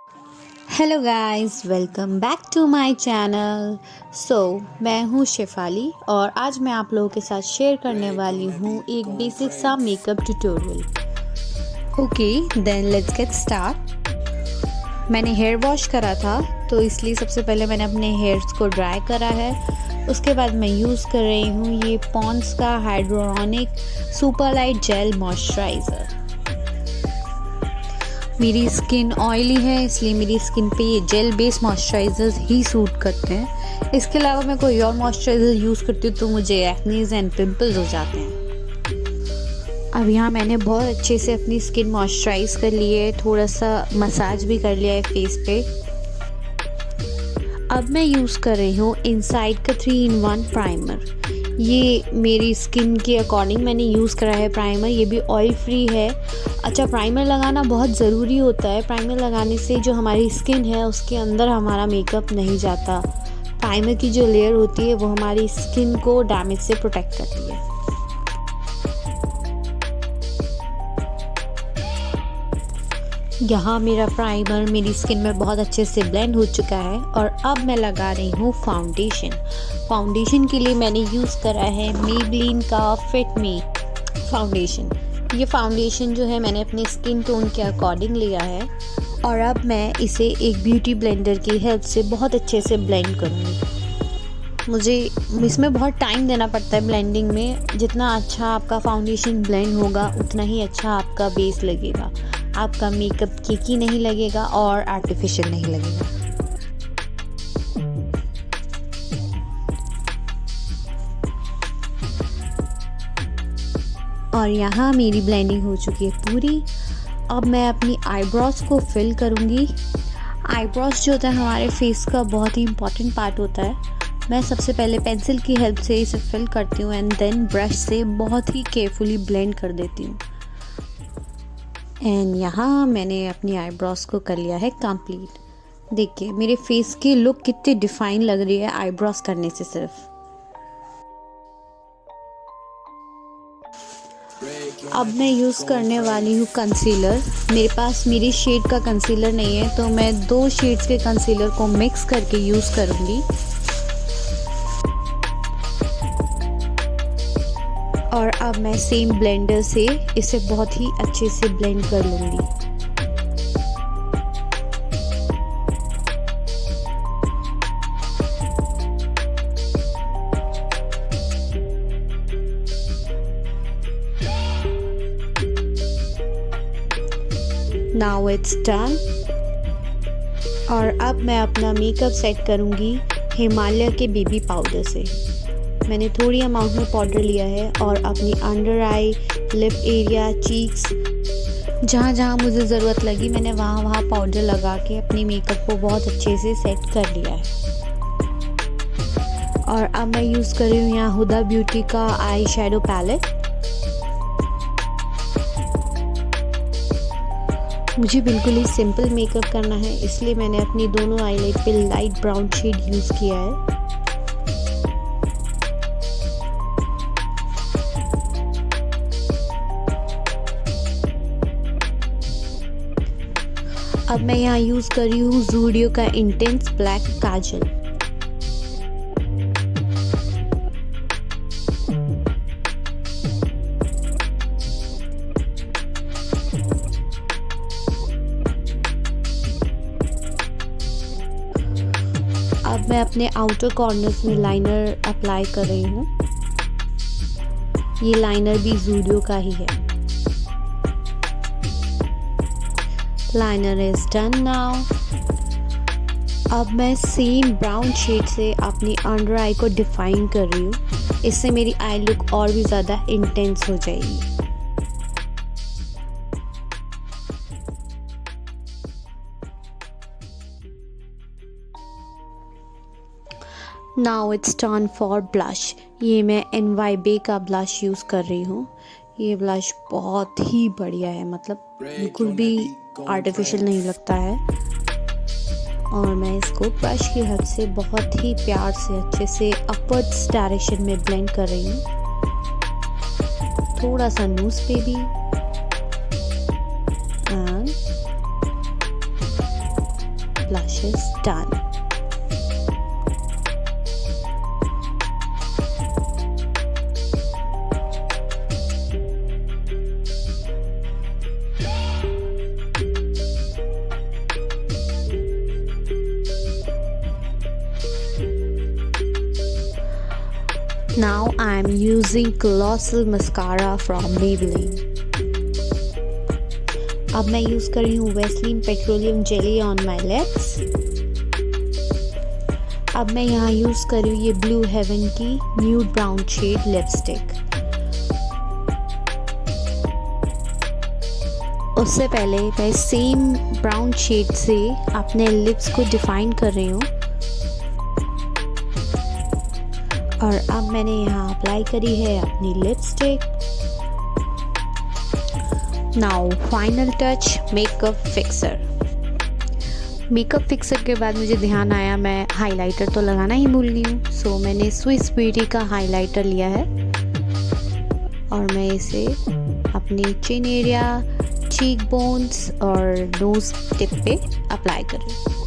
Hello guys, welcome back to my channel. मैं हूँ शेफाली और आज मैं आप लोगों के साथ शेयर करने वाली हूँ एक बेसिक सा makeup tutorial. Okay then let's get start. मैंने हेयर वॉश करा था तो इसलिए सबसे पहले मैंने अपने हेयर्स को ड्राई करा है। उसके बाद मैं यूज़ कर रही हूँ ये पॉन्ड्स का hydronic super light jail moisturiser. मेरी स्किन ऑयली है इसलिए मेरी स्किन पे ये जेल बेस्ड मॉइस्चराइज़र्स ही सूट करते हैं। इसके अलावा मैं कोई और मॉइस्चराइज़र यूज़ करती हूँ तो मुझे एक्नीज एंड पिंपल्स हो जाते हैं। अब यहाँ मैंने बहुत अच्छे से अपनी स्किन मॉइस्चराइज़ कर ली है, थोड़ा सा मसाज भी कर लिया है फेस पे। अब मैं यूज़ कर रही हूँ इनसाइड का 3-in-1 प्राइमर। ये मेरी स्किन के अकॉर्डिंग मैंने यूज़ करा है प्राइमर। ये भी ऑयल फ्री है। अच्छा, प्राइमर लगाना बहुत ज़रूरी होता है। प्राइमर लगाने से जो हमारी स्किन है उसके अंदर हमारा मेकअप नहीं जाता। प्राइमर की जो लेयर होती है वो हमारी स्किन को डैमेज से प्रोटेक्ट करती है। यहाँ मेरा प्राइमर मेरी स्किन में बहुत अच्छे से ब्लेंड हो चुका है और अब मैं लगा रही हूँ फाउंडेशन। फाउंडेशन के लिए मैंने यूज़ करा है मेबलिन का फिट मी फाउंडेशन। ये फाउंडेशन जो है मैंने अपने स्किन टोन के अकॉर्डिंग लिया है और अब मैं इसे एक ब्यूटी ब्लेंडर की हेल्प से बहुत अच्छे से ब्लेंड करूँगी। मुझे इसमें बहुत टाइम देना पड़ता है ब्लेंडिंग में। जितना अच्छा आपका फाउंडेशन ब्लेंड होगा उतना ही अच्छा आपका बेस लगेगा। आपका मेकअप केकी नहीं लगेगा और आर्टिफिशियल नहीं लगेगा। और यहाँ मेरी ब्लेंडिंग हो चुकी है पूरी। अब मैं अपनी आईब्रोज को फिल करूँगी। आईब्रोज जो होता है हमारे फेस का बहुत ही इम्पॉर्टेंट पार्ट होता है। मैं सबसे पहले पेंसिल की हेल्प से इसे फिल करती हूँ एंड देन ब्रश से बहुत ही केयरफुली ब्लेंड कर देती हूँ। एंड यहाँ मैंने अपनी आईब्रोज को कर लिया है कंप्लीट। देखिए मेरे फेस की लुक कितनी डिफाइन लग रही है आईब्रोज करने से सिर्फ। अब मैं यूज़ करने वाली हूँ कंसीलर। मेरे पास मेरी शेड का कंसीलर नहीं है तो मैं 2 शेड्स के कंसीलर को मिक्स करके यूज़ करूँगी। और अब मैं सेम ब्लेंडर से इसे बहुत ही अच्छे से ब्लेंड कर लूँगी। Now it's done. और अब मैं अपना मेकअप सेट करूँगी हिमालय के बेबी पाउडर से। मैंने थोड़ी अमाउंट में पाउडर लिया है और अपनी अंडर आई, लिप एरिया, चीक्स, जहाँ जहाँ मुझे ज़रूरत लगी मैंने वहाँ वहाँ पाउडर लगा के अपनी मेकअप को बहुत अच्छे से सेट कर लिया है। और अब मैं यूज़ कर रही हूँ यहाँ हुदा ब्यूटी का आई शेडो पैलेट। मुझे बिल्कुल ही सिंपल मेकअप करना है इसलिए मैंने अपनी दोनों आईलाइट पे लाइट ब्राउन शेड यूज़ किया है। अब मैं यहाँ यूज़ कर रही हूँ ज़ूडियो का इंटेंस ब्लैक काजल। अब मैं अपने आउटर कॉर्नर्स में लाइनर अप्लाई कर रही हूँ। ये लाइनर भी ज़ूडियो का ही है। Liner is done now. अब मैं सेम ब्राउन शेड से अपनी अंडर आई को डिफाइन कर रही हूँ। इससे मेरी आई लुक और भी ज़्यादा इंटेंस हो जाएगी। Now it's turn for blush. ये मैं NYB का ब्लश यूज़ कर रही हूँ। ये ब्लश बहुत ही बढ़िया है, मतलब बिल्कुल भी आर्टिफिशियल नहीं लगता है। और मैं इसको ब्रश की हेल्प से बहुत ही प्यार से अच्छे से अपवर्ड्स डायरेक्शन में ब्लेंड कर रही हूँ। थोड़ा सा नोज पे भी lashes done. Now I am using Colossal Mascara from Maybelline. अब मैं यूज़ कर रही हूँ Vaseline Petroleum Jelly on my lips. अब मैं यहाँ यूज़ कर रही हूँ ये Blue Heaven की Nude Brown Shade Lipstick. उससे पहले मैं सेम ब्राउन शेड से अपने लिप्स को डिफाइन कर रही हूँ और अब मैंने यहाँ अप्लाई करी है अपनी lipstick. Now final touch makeup fixer. Makeup fixer के बाद मुझे ध्यान आया मैं हाइलाइटर तो लगाना ही भूल गई हूँ. सो मैंने स्विस ब्यूटी का हाइलाइटर लिया है और मैं इसे अपनी चिन एरिया, चीक बोन्स और नोज टिप पे अप्लाई कर रही हूँ.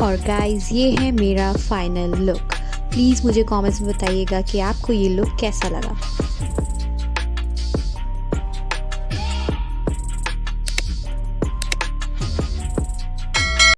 और गाइस ये है मेरा फाइनल लुक. प्लीज़ मुझे कमेंट्स में बताइएगा कि आपको ये लुक कैसा लगा.